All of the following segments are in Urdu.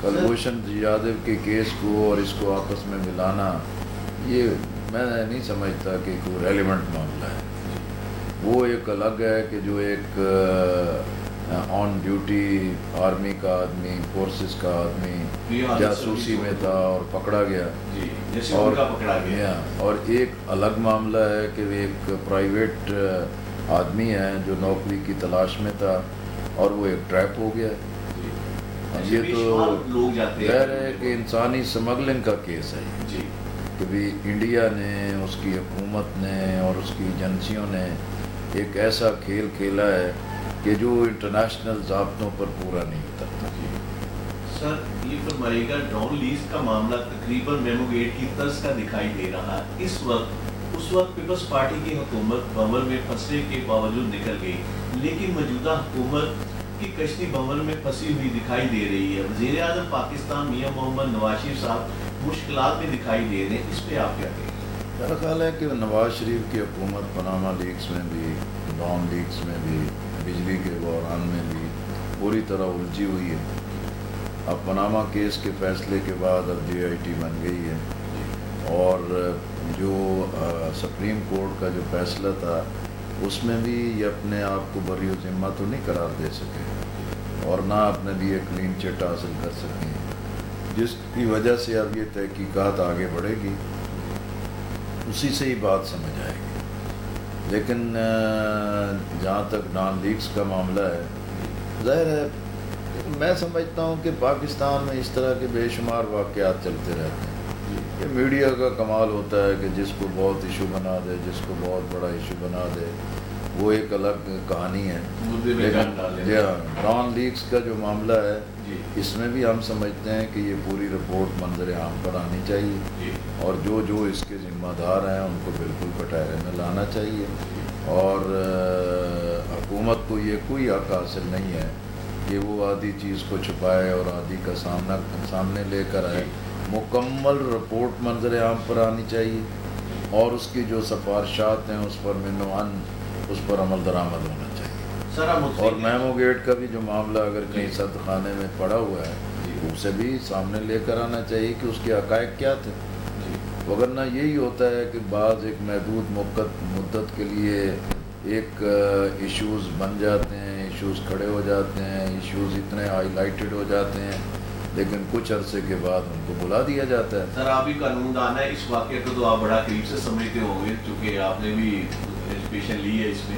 کلبھوشن یادو کے کیس کو اور اس کو آپس میں ملانا، یہ میں نہیں سمجھتا کہ کوئی ریلیونٹ معاملہ ہے۔ وہ ایک الگ ہے کہ جو ایک آن ڈیوٹی آرمی کا آدمی، فورسز کا آدمی جاسوسی میں تھا اور پکڑا گیا، اور ایک الگ معاملہ ہے کہ وہ ایک پرائیویٹ آدمی ہے جو نوکری کی تلاش میں تھا اور وہ ایک ٹریپ ہو گیا۔ یہ تو ظاہر ہے کہ انسانی سمگلنگ کا کیس ہے کہ بھی انڈیا نے، اس کی حکومت نے اور اس کی ایجنسیوں نے ایک ایسا کھیل کھیلا ہے کہ جو انٹرنیشنل ضابطوں پر پورا نہیں اترتا۔ سر یہ فرمائیے گا، ڈان لیز کا معاملہ تقریباً میمو گیٹ کی طرز کا دکھائی دے رہا ہے۔ اس وقت پیپلز پارٹی کی حکومت بھنور میں پھنسنے کے باوجود نکل گئی، لیکن موجودہ حکومت کی کشتی بھنور میں پھنسی ہوئی دکھائی دے رہی ہے۔ وزیر اعظم پاکستان میاں محمد نواز شریف صاحب مشکلات میں دکھائی دے رہے ہیں، اس پہ آپ کیا کہیں گے؟ میرا خیال ہے کہ نواز شریف کی حکومت پاناما لیکس میں بھی، ڈان لیکس میں بھی، بجلی کے بحران میں بھی پوری طرح الجھی ہوئی ہے۔ اب پاناما کیس کے فیصلے کے بعد اب جے آئی ٹی بن گئی ہے، اور جو سپریم کورٹ کا جو فیصلہ تھا اس میں بھی یہ اپنے آپ کو بری و ذمہ تو نہیں قرار دے سکے اور نہ اپنے لیے کلین چٹ حاصل کر سکیں، جس کی وجہ سے اب یہ تحقیقات آگے بڑھے گی، اسی سے ہی بات سمجھ آئے گی۔ لیکن جہاں تک ڈان لیکس کا معاملہ ہے، ظاہر ہے میں سمجھتا ہوں کہ پاکستان میں اس طرح کے بے شمار واقعات چلتے رہتے ہیں۔ یہ میڈیا کا کمال ہوتا ہے کہ جس کو بہت ایشو بنا دے، جس کو بہت بڑا ایشو بنا دے، وہ ایک الگ کہانی ہے۔ لیکن ڈان لیکس کا جو معاملہ ہے، اس میں بھی ہم سمجھتے ہیں کہ یہ پوری رپورٹ منظر عام پر آنی چاہیے، اور جو اس کے ذمہ دار ہیں ان کو بالکل کٹہرے میں لانا چاہیے، اور حکومت کو یہ کوئی حق حاصل نہیں ہے کہ وہ آدھی چیز کو چھپائے اور آدھی کا سامنے لے کر آئے۔ مکمل رپورٹ منظر عام پر آنی چاہیے، اور اس کی جو سفارشات ہیں اس پر منوعاً اس پر عمل درآمد ہونا چاہیے۔ اور میمو گیٹ کا بھی جو معاملہ اگر کہیں صد خانے میں پڑا ہوا ہے، اسے بھی سامنے لے کر آنا چاہیے کہ اس کے حقائق کیا تھے، وگرنہ یہی ہوتا ہے کہ بعض ایک محدود مدت کے لیے ایک ایشوز بن جاتے ہیں، ایشوز کھڑے ہو جاتے ہیں، ایشوز اتنے ہائی لائٹڈ ہو جاتے ہیں، لیکن کچھ عرصے کے بعد ان کو بلا دیا جاتا ہے۔ سر آپ بھی قانون دان ہے، اس واقعے کو تو آپ بڑا قریب سے سمجھتے ہوں گے چونکہ آپ نے بھی ایجوکیشن لی ہے اس میں،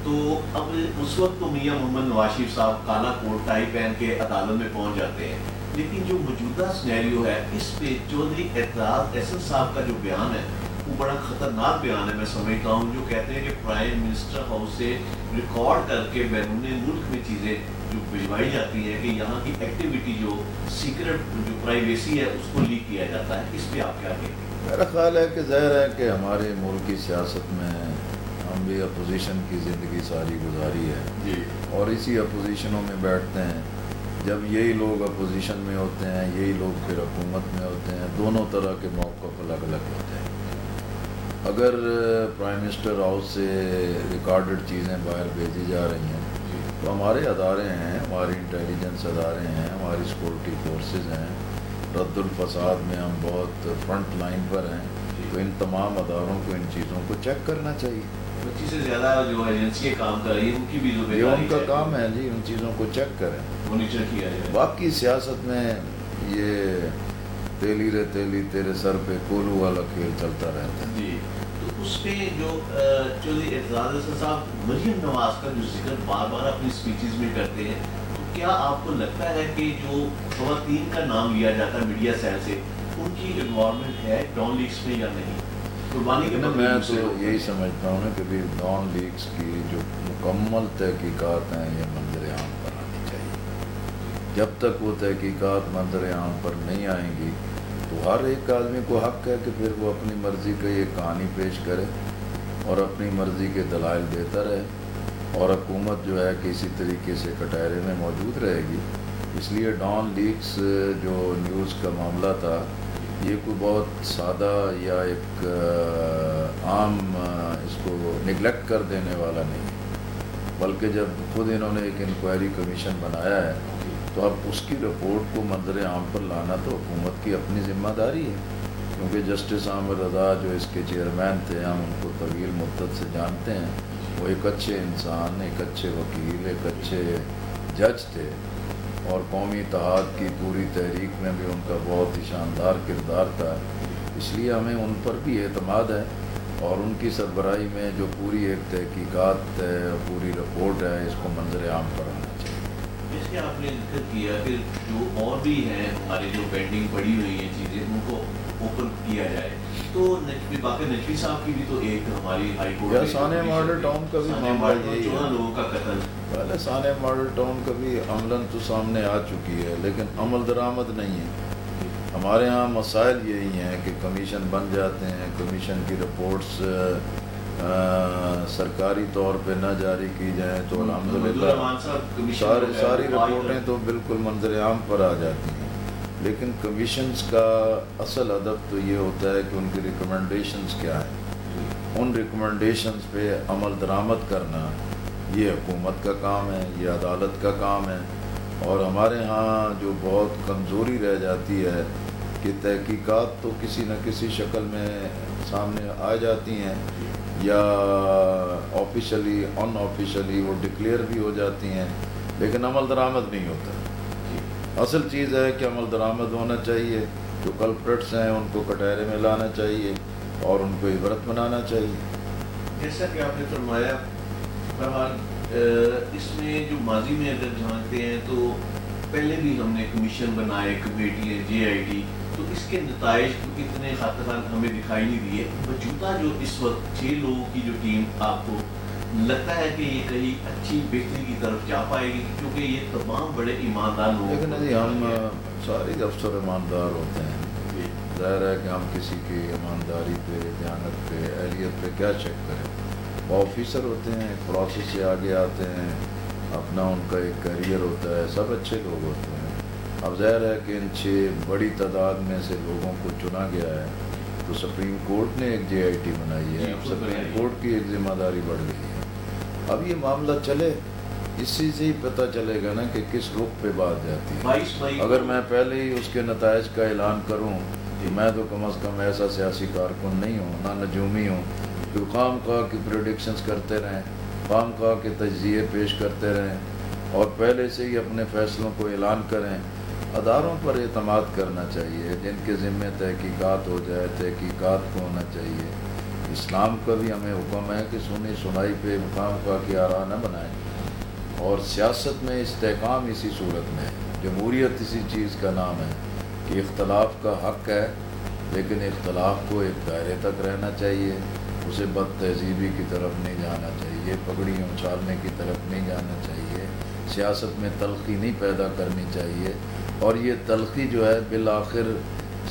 تو اب اس وقت تو میاں محمد نواز شریف صاحب کالا کوٹ ٹائی پہن کے عدالت میں پہنچ جاتے ہیں، لیکن جو موجودہ سینیریو ہے اس پہ چودھری اعتراض احسن صاحب کا جو بیان ہے وہ بڑا خطرناک بیان ہے، میں سمجھتا ہوں، جو کہتے ہیں کہ پرائم منسٹر ہاؤس سے ریکارڈ کر کے بیرون ملک میں چیزیں جو بھجوائی جاتی ہیں کہ یہاں کی ایکٹیویٹی جو سیکرٹ جو پرائیویسی ہے اس کو لیک کیا جاتا ہے، اس پہ آپ کیا کہیں گے؟ میرا خیال ہے کہ ظاہر ہے کہ ہمارے ملک کی سیاست میں ہم بھی اپوزیشن کی زندگی ساری گزاری ہے، اور اسی اپوزیشنوں میں بیٹھتے ہیں۔ جب یہی لوگ اپوزیشن میں ہوتے ہیں، یہی لوگ پھر حکومت میں ہوتے ہیں، دونوں طرح کے موقف الگ الگ ہوتے ہیں۔ اگر پرائم منسٹر ہاؤس سے ریکارڈڈ چیزیں باہر بھیجی جا رہی ہیں تو ہمارے ادارے ہیں، ہماری انٹیلیجنس ادارے ہیں، ہماری سیکورٹی فورسز ہیں، رد الفساد میں ہم بہت فرنٹ لائن پر ہیں، تو ان تمام اداروں کو ان چیزوں کو چیک کرنا چاہیے۔ 25 سے زیادہ جو ایجنسیاں کام کر رہی ہیں ان کی بھی ذمہ یہ داری ان کا کام ہے جی، ان چیزوں کو چیک کریں، مانیٹر کیا جائے۔ باقی سیاست میں یہ تیلی رے تیلی تیرے سر پہ کولو والا کھیل چلتا رہتا ہے۔ جی، تو اس پہ جو چودھری اعتراض احسن صاحب مریم نواز کا جو ذکر بار بار اپنی سپیچز میں کرتے ہیں، تو کیا آپ کو لگتا ہے کہ جو خواتین کا نام لیا جاتا ہے میڈیا سیل سے، ان کی انوالومنٹ ہے ڈان لیکس میں یا نہیں؟ قربانی کے میں تو یہی سمجھتا ہوں کہ بھی ڈان لیکس کی جو مکمل تحقیقات ہیں یہ منظر عام پر آنی چاہیے۔ جب تک وہ تحقیقات منظر عام پر نہیں آئیں گی تو ہر ایک آدمی کو حق ہے کہ پھر وہ اپنی مرضی کا یہ کہانی پیش کرے اور اپنی مرضی کے دلائل دیتا رہے، اور حکومت جو ہے کہ اسی طریقے سے کٹہرے میں موجود رہے گی۔ اس لیے ڈان لیکس جو نیوز کا معاملہ تھا، یہ کوئی بہت سادہ یا ایک عام اس کو نگلیکٹ کر دینے والا نہیں، بلکہ جب خود انہوں نے ایک انکوائری کمیشن بنایا ہے تو اب اس کی رپورٹ کو منظر عام پر لانا تو حکومت کی اپنی ذمہ داری ہے، کیونکہ جسٹس عامر رضا جو اس کے چیئرمین تھے، ہم ان کو طویل مدت سے جانتے ہیں، وہ ایک اچھے انسان، ایک اچھے وکیل، ایک اچھے جج تھے، اور قومی اتحاد کی پوری تحریک میں بھی ان کا بہت ہی شاندار کردار تھا، اس لیے ہمیں ان پر بھی اعتماد ہے، اور ان کی سربراہی میں جو پوری ایک تحقیقات ہے، پوری رپورٹ ہے، اس کو منظر عام پر آنا چاہیے۔ اس کے آپ نے ذکر کیا کہ جو اور بھی ہیں ہماری جو پینڈنگ پڑی ہوئی ہیں چیزیں، ان کو اوپن کیا جائے، تو باقی نقوی صاحب کی بھی تو ایک ہماری ہائی کورٹ سانحہ ماڈل ٹاؤن کا بھی معاملہ یہی ہے، 14 لوگوں کا قتل، پہلے سانحہ ماڈل ٹاؤن کا بھی عملاً تو سامنے آ چکی ہے، لیکن عمل درآمد نہیں ہے۔ ہمارے ہاں مسائل یہی ہیں کہ کمیشن بن جاتے ہیں، کمیشن کی رپورٹس سرکاری طور پہ نہ جاری کی جائیں تو الحمدللہ ساری رپورٹیں تو بالکل منظر عام پر آ جاتی ہیں، لیکن کمیشنز کا اصل ادب تو یہ ہوتا ہے کہ ان کی ریکمنڈیشنز کیا ہیں، ان ریکمنڈیشنز پہ عمل درآمد کرنا یہ حکومت کا کام ہے، یہ عدالت کا کام ہے۔ اور ہمارے ہاں جو بہت کمزوری رہ جاتی ہے کہ تحقیقات تو کسی نہ کسی شکل میں سامنے آ جاتی ہیں، یا آفیشلی ان آفیشلی وہ ڈکلیئر بھی ہو جاتی ہیں، لیکن عمل درآمد نہیں ہوتا۔ اصل چیز ہے کہ عمل درآمد ہونا چاہیے، جو کلپریٹس ہیں ان کو کٹہرے میں لانا چاہیے اور ان کو عبرت بنانا چاہیے۔ جیسا کہ آپ نے فرمایا، بہرحال اس میں جو ماضی میں اگر جھانکتے ہیں تو پہلے بھی ہم نے کمیشن بنائے، کمیٹیاں، جے آئی ٹی، تو اس کے نتائج اتنے خاطر ہمیں دکھائی نہیں دیے۔ موجودہ جو اس وقت 6 لوگوں کی جو ٹیم، آپ کو لگتا ہے کہ یہ کہیں اچھی بہتری کی طرف جا پائے گی؟ کیونکہ یہ تمام بڑے ایماندار لوگ، لیکن ہم سارے افسر ایماندار ہوتے ہیں، ظاہر ہے کہ ہم کسی کی ایمانداری پہ، دیانت پہ، اہلیت پہ کیا شک کریں۔ وہ آفیسر ہوتے ہیں، ایک پروسیس سے آگے آتے ہیں، اپنا ان کا ایک کیریئر ہوتا ہے، سب اچھے لوگ ہوتے ہیں۔ اب ظاہر ہے کہ ان 6 بڑی تعداد میں سے لوگوں کو چنا گیا ہے، تو سپریم کورٹ نے ایک جے آئی ٹی بنائی ہے، اب سپریم کورٹ کی ایک ذمہ داری بڑھ گئی ہے۔ اب یہ معاملہ چلے، اسی سے ہی پتہ چلے گا نا کہ کس رخ پہ بات جاتی ہے۔ اگر میں پہلے ہی اس کے نتائج کا اعلان کروں کہ میں تو کم از کم ایسا سیاسی کارکن نہیں ہوں، نہ نجومی ہوں، جو خام خواہ کی پریڈکشنز کرتے رہیں، خام خواہ کے تجزیے پیش کرتے رہیں، اور پہلے سے ہی اپنے فیصلوں کو اعلان کریں۔ اداروں پر اعتماد کرنا چاہیے، جن کے ذمے تحقیقات ہو جائے، تحقیقات کو ہونا چاہیے۔ اسلام کا بھی ہمیں حکم ہے کہ سنی سنائی پہ خام خواہ کی آراء نہ بنائیں، اور سیاست میں استحکام اسی صورت میں ہے۔ جمہوریت اسی چیز کا نام ہے کہ اختلاف کا حق ہے، لیکن اختلاف کو ایک دائرے تک رہنا چاہیے، اسے بد تہذیبی کی طرف نہیں جانا چاہیے، پگڑیاں اچھالنے کی طرف نہیں جانا چاہیے، سیاست میں تلخی نہیں پیدا کرنی چاہیے، اور یہ تلخی جو ہے بالآخر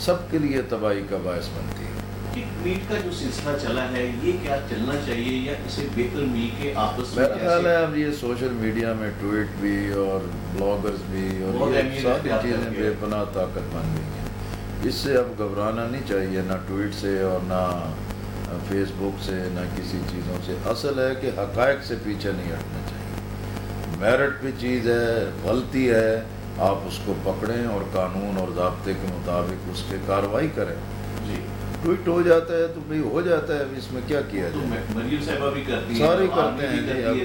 سب کے لیے تباہی کا باعث بنتی ہے۔ ٹویٹ کا جو سلسلہ چلا ہے، یہ کیا چلنا چاہیے یا اسے بہتر مل کے آپس میں؟ میرا خیال ہے اب یہ سوشل میڈیا میں ٹویٹ بھی اور بلاگرز بھی اور یہ ساری چیزیں بے پناہ طاقت بن گئی ہیں۔ اس سے اب گھبرانا نہیں چاہیے، نہ ٹویٹ سے اور نہ فیس بک سے، نہ کسی چیزوں سے۔ اصل ہے کہ حقائق سے پیچھے نہیں ہٹنا چاہیے۔ میرٹ پہ چیز ہے، غلطی ہے، آپ اس کو پکڑیں اور قانون اور ضابطے کے مطابق اس پہ کارروائی کریں۔ جی، ٹویٹ ہو جاتا ہے تو بھئی ہو جاتا ہے، اب اس میں کیا کیا جائے، مریم صاحبہ بھی کرتی ہیں، سارے کرتے ہیں جی، اب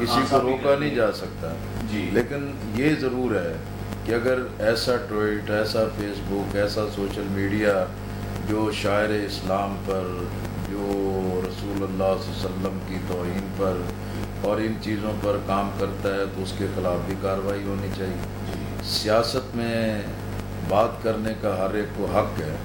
کسی کو روکا نہیں جا سکتا۔ جی، لیکن یہ ضرور ہے کہ اگر ایسا ٹویٹ، ایسا فیس بک، ایسا سوشل میڈیا جو شاعر اسلام پر، جو رسول اللہ صلی اللہ علیہ وسلم کی توہین پر اور ان چیزوں پر کام کرتا ہے، تو اس کے خلاف بھی کارروائی ہونی چاہیے۔ سیاست میں بات کرنے کا ہر ایک کو حق ہے،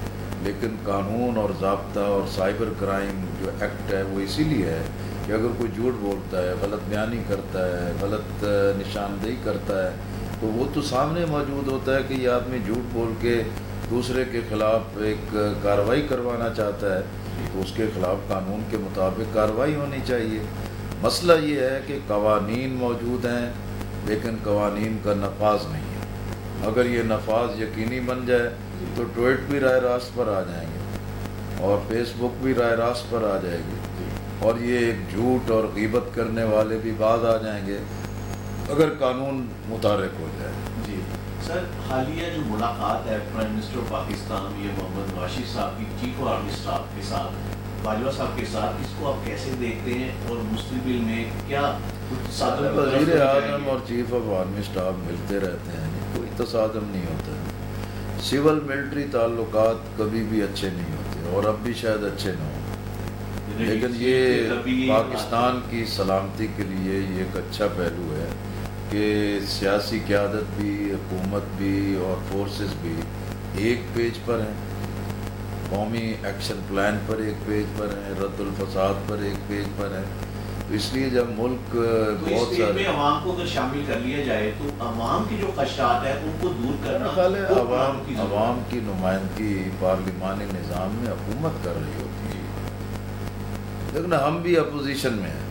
لیکن قانون اور ضابطہ اور سائبر کرائم جو ایکٹ ہے وہ اسی لیے ہے کہ اگر کوئی جھوٹ بولتا ہے، غلط بیانی کرتا ہے، غلط نشاندہی کرتا ہے، تو وہ تو سامنے موجود ہوتا ہے کہ یہ آدمی جھوٹ بول کے دوسرے کے خلاف ایک کارروائی کروانا چاہتا ہے، تو اس کے خلاف قانون کے مطابق کارروائی ہونی چاہیے۔ مسئلہ یہ ہے کہ قوانین موجود ہیں، لیکن قوانین کا نفاذ نہیں ہے۔ اگر یہ نفاذ یقینی بن جائے تو ٹویٹ بھی راہ راست پر آ جائیں گے، اور فیس بک بھی راہ راست پر آ جائے گی، اور یہ ایک جھوٹ اور غیبت کرنے والے بھی بعد آ جائیں گے، اگر قانون متحرک ہو جائے. جی سر، حالیہ جو ملاقات ہے پرائم منسٹر پاکستان محمد نواز شریف صاحب کی چیف آف آرمی اسٹاف کے ساتھ، باجوہ صاحب کے ساتھ، اس کو آپ کیسے دیکھتے ہیں اور مستقبل میں کیا وزیر اعظم اور چیف آف آرمی اسٹاف ملتے رہتے ہیں، کوئی تصادم نہیں ہوتا ہے. سول ملٹری تعلقات کبھی بھی اچھے نہیں ہوتے اور اب بھی شاید اچھے نہ ہوں، لیکن یہ پاکستان کی سلامتی کے لیے یہ ایک اچھا پہلو ہے کہ سیاسی قیادت بھی، حکومت بھی اور فورسز بھی ایک پیج پر ہیں، قومی ایکشن پلان پر ایک پیج پر ہیں، رد الفساد پر ایک پیج پر ہیں. تو اس لیے جب ملک بہت سارے میں عوام کو اگر شامل کر لیا جائے تو عوام کی جو خدشات ہیں ان کو دور کرنا، عوام کی نمائندگی پارلیمانی نظام میں حکومت کر رہی ہوتی ہے. لیکن ہم بھی اپوزیشن میں ہیں،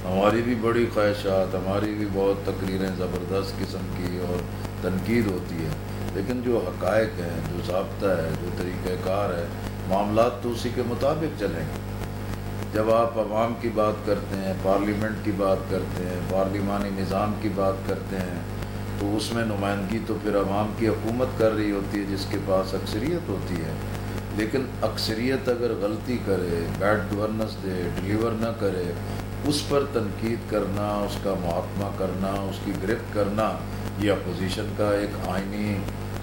ہماری بھی بڑی خواہشات، ہماری بھی بہت تقریریں زبردست قسم کی اور تنقید ہوتی ہے، لیکن جو حقائق ہیں، جو ضابطہ ہے، جو طریقہ کار ہے، معاملات تو اسی کے مطابق چلیں گے. جب آپ عوام کی بات کرتے ہیں، پارلیمنٹ کی بات کرتے ہیں، پارلیمانی نظام کی بات کرتے ہیں، تو اس میں نمائندگی تو پھر عوام کی حکومت کر رہی ہوتی ہے جس کے پاس اکثریت ہوتی ہے. لیکن اکثریت اگر غلطی کرے، بیڈ گورننس دے، ڈلیور نہ کرے، اس پر تنقید کرنا، اس کا محاکمہ کرنا، اس کی گرفت کرنا، یہ اپوزیشن کا ایک آئینی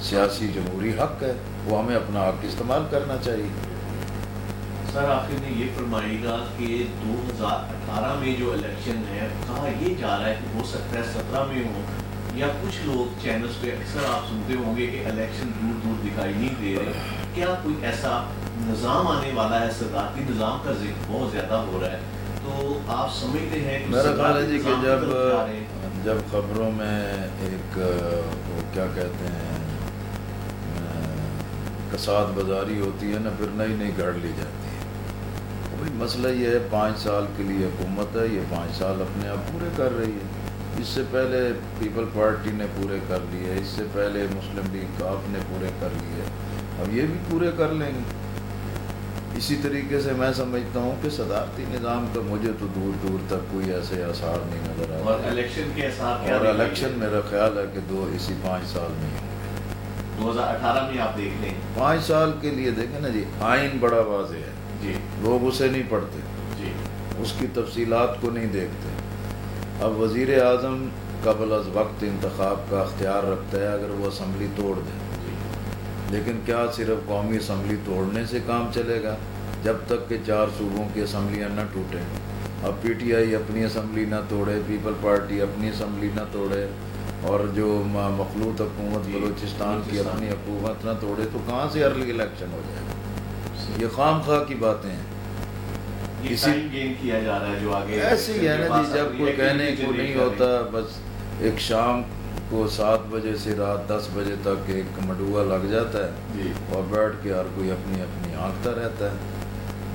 سیاسی جمہوری حق ہے. وہ ہمیں اپنا حق استعمال کرنا چاہیے. سر آخر میں یہ فرمائے گا کہ 2018 میں جو الیکشن ہے، کہا یہ جا رہا ہے کہ ہو سکتا ہے 17 میں ہو، یا کچھ لوگ چینلز پہ اکثر آپ سنتے ہوں گے کہ الیکشن دور دور دکھائی نہیں دے رہے. کیا کوئی ایسا نظام آنے والا ہے؟ صدارتی نظام کا ذکر بہت زیادہ ہو رہا ہے، تو آپ سمجھتے ہیں کہ میرا خیال ہے جی کہ جب خبروں میں ایک وہ کیا کہتے ہیں کساد بازاری ہوتی ہے نا، پھر نئی نئی گھڑ لی جاتی ہے. وہی مسئلہ یہ ہے، 5 سال کے لیے حکومت ہے، یہ 5 سال اپنے آپ پورے کر رہی ہے. اس سے پہلے پیپل پارٹی نے پورے کر لیے، اس سے پہلے مسلم لیگ آپ نے پورے کر لیے، اب یہ بھی پورے کر لیں گے. اسی طریقے سے میں سمجھتا ہوں کہ صدارتی نظام کا مجھے تو دور دور تک کوئی ایسے آثار نہیں نظر آتے. اور الیکشن کے آثار کیا؟ اور الیکشن میرا خیال ہے کہ اسی 5 سال میں ہی 2018 میں آپ دیکھ لیں. 5 سال کے لیے دیکھیں نا جی، آئین بڑا واضح ہے جی، لوگ اسے نہیں پڑھتے جی، اس کی تفصیلات کو نہیں دیکھتے. اب وزیر اعظم قبل از وقت انتخاب کا اختیار رکھتا ہے اگر وہ اسمبلی توڑ دے، لیکن کیا صرف قومی اسمبلی توڑنے سے کام چلے گا؟ جب تک کہ 4 صوبوں کی اسمبلیاں نہ ٹوٹیں. اب پی ٹی آئی اپنی اسمبلی نہ توڑے، پیپل پارٹی اپنی اسمبلی نہ توڑے، اور جو مخلوط حکومت بلوچستان کی اپنی حکومت نہ توڑے، تو کہاں سے ارلی الیکشن ہو جائے گا؟ یہ خام خواہ کی باتیں ہیں. کیا جا رہا ہے جو آگے ایسے ہی ہے نا جی، جب کوئی کہنے کو نہیں ہوتا، بس ایک شام کو 7 بجے سے رات 10 بجے تک ایک مڈوہ لگ جاتا ہے اور بیٹھ کے ہر کوئی اپنی اپنی آنکھتا رہتا ہے،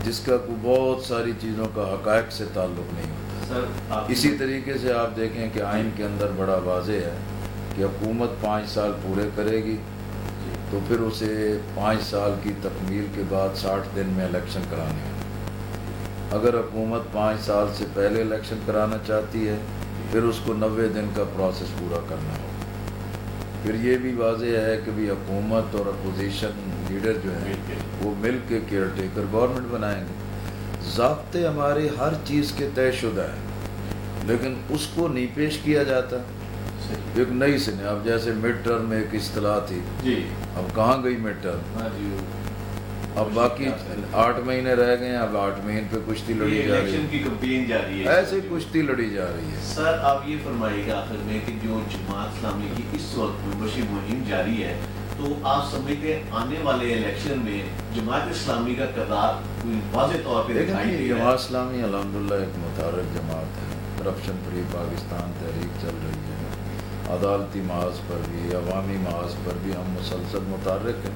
جس کا کوئی بہت ساری چیزوں کا حقائق سے تعلق نہیں ہوتا. اسی طریقے سے آپ دیکھیں کہ آئین کے اندر بڑا واضح ہے کہ حکومت 5 سال پورے کرے گی تو پھر اسے 5 سال کی تکمیل کے بعد 60 دن میں الیکشن کرانے ہیں. اگر حکومت 5 سال سے پہلے الیکشن کرانا چاہتی ہے پھر اس کو 90 دن کا پروسیس پورا کرنا ہوگا. پھر یہ بھی واضح ہے کہ بھی حکومت اور اپوزیشن لیڈر جو ہیں وہ مل کے کیئر ٹیکر گورنمنٹ بنائیں گے. ضابطے ہمارے ہر چیز کے طے شدہ ہیں، لیکن اس کو نہیں پیش کیا جاتا. ایک نئی سے اب جیسے مڈ ٹرم میں ایک اصطلاح تھی، اب کہاں گئی مڈ ٹرم؟ اب باقی 8 مہینے رہ گئے ہیں، اب 8 مہینے پہ کشتی لڑی جا رہی ہے، ایسے کشتی لڑی جا رہی ہے. سر آپ یہ فرمائیے گا آخر میں کہ جو جماعت اسلامی کی اس وقت ممبرشپ مہم جاری ہے، تو آپ سمجھتے ہیں آنے والے الیکشن میں جماعت اسلامی کا کردار کوئی واضح طور پہ دکھائی دے رہا ہے؟ جماعت اسلامی الحمدللہ ایک متحرک جماعت ہے. کرپشن فری پاکستان تحریک چل رہی ہے، عدالتی محاذ پر بھی، عوامی محاذ پر بھی ہم مسلسل متحرک ہیں.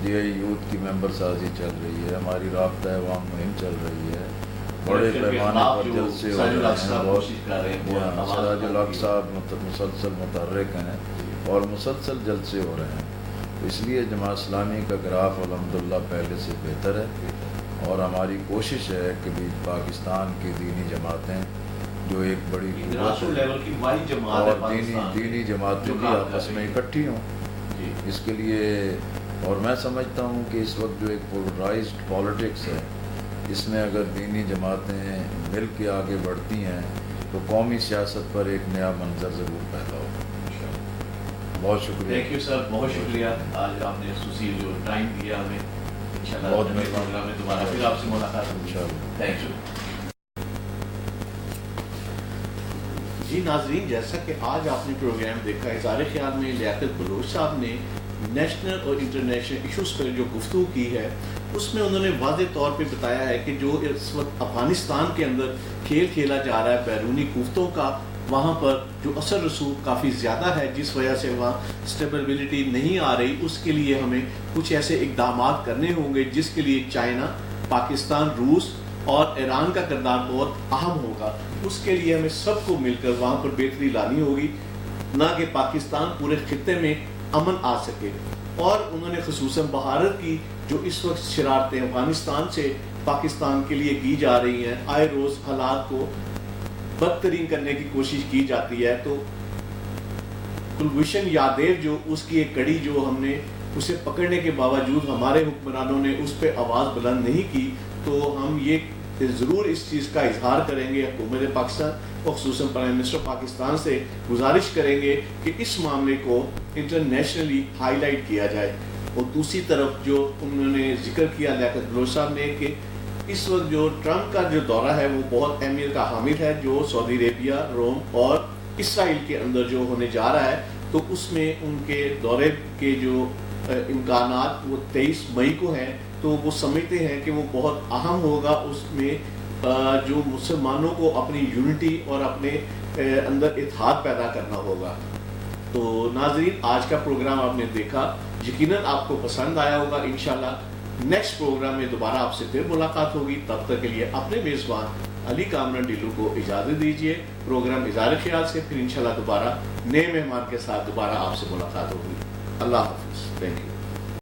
جی آئی یوتھ کی ممبر سازی چل رہی ہے، ہماری رابطہ عوام مہم چل رہی ہے، بڑے پیمانے پر جلسے ہو رہے ہیں. سراج الحق صاحب مسلسل متحرک ہیں اور مسلسل جلسے ہو رہے ہیں. اس لیے جماعت اسلامی کا گراف الحمدللہ پہلے سے بہتر ہے، اور ہماری کوشش ہے کہ بھی پاکستان کی دینی جماعتیں جو ایک بڑی گراس روٹ لیول کی واحد جماعت ہے اور پاکستان دینی جماعتیں جو بھی کام کر آپس میں رہی ہیں۔ اکٹھی ہوں جی اس کے لیے. اور میں سمجھتا ہوں کہ اس وقت جو ایک پولرائزڈ پالیٹکس ہے اس میں اگر دینی جماعتیں مل کے آگے بڑھتی ہیں تو قومی سیاست پر ایک نیا منظر ضرور پیدا ہوگا. بہت شکریہ. تھینک یو سر، بہت شکریہ. آج آپ نے خصوصی جو ٹائم دیا ہمیں. انشاءاللہ بہت اگلے پروگرام میں دوبارہ پھر آپ سے ملاقات ہوگی. انشاءاللہ. Thank you. جی ناظرین، جیسا کہ آج آپ نے پروگرام دیکھا، اظہار خیال میں لیاقت بلوچ صاحب نے نیشنل اور انٹرنیشنل ایشوز پر جو گفتگو کی ہے اس میں انہوں نے واضح طور پہ بتایا ہے کہ جو اس وقت افغانستان کے اندر کھیل کھیلا جا رہا ہے بیرونی قوتوں کا، وہاں پر جو اثر رسوخ کافی زیادہ ہے جس وجہ سے وہاں اسٹیبلٹی نہیں آ رہی. اس کے لیے ہمیں کچھ ایسے اقدامات کرنے ہوں گے جس کے لیے چائنا، پاکستان، روس اور ایران کا کردار بہت اہم ہوگا. اس کے لیے ہمیں سب کو مل کر وہاں پر بہتری لانی ہوگی، نہ کہ پاکستان پورے خطے میں امن آ سکے. اور انہوں نے خصوصاً بھارت کی جو اس وقت شرارتیں افغانستان سے پاکستان کے لیے کی جا رہی ہیں، آئے روز حالات کو بدترین کرنے کی کوشش کی جاتی ہے، تو کلبھوشن یادیو جو اس کی ایک کڑی جو ہم نے اسے پکڑنے کے باوجود ہمارے حکمرانوں نے اس پہ آواز بلند نہیں کی، تو ہم یہ ضرور اس چیز کا اظہار کریں گے. حکومت پاکستان اور خصوصاً پرائم منسٹر پاکستان سے گزارش کریں گے کہ اس معاملے کو انٹرنیشنلی ہائی لائٹ کیا جائے. اور دوسری طرف جو انہوں نے ذکر کیا لیاقت بلوچ صاحب نے کہ اس وقت جو ٹرمپ کا جو دورہ ہے وہ بہت اہمیت کا حامل ہے، جو سعودی عربیہ، روم اور اسرائیل کے اندر جو ہونے جا رہا ہے، تو اس میں ان کے دورے کے جو امکانات وہ 23 مئی کو ہیں، تو وہ سمجھتے ہیں کہ وہ بہت اہم ہوگا. اس میں جو مسلمانوں کو اپنی یونٹی اور اپنے اندر اتحاد پیدا کرنا ہوگا. تو ناظرین، آج کا پروگرام آپ نے دیکھا، یقیناً آپ کو پسند آیا ہوگا. انشاءاللہ نیکسٹ پروگرام میں دوبارہ آپ سے پھر ملاقات ہوگی. تب تک کے لیے اپنے میزبان علی کامران ڈیلو کو اجازت دیجیے. پروگرام اظہار خیال سے پھر انشاءاللہ دوبارہ نئے مہمان کے ساتھ دوبارہ آپ سے ملاقات ہوگی. اللہ حافظ. Thank you.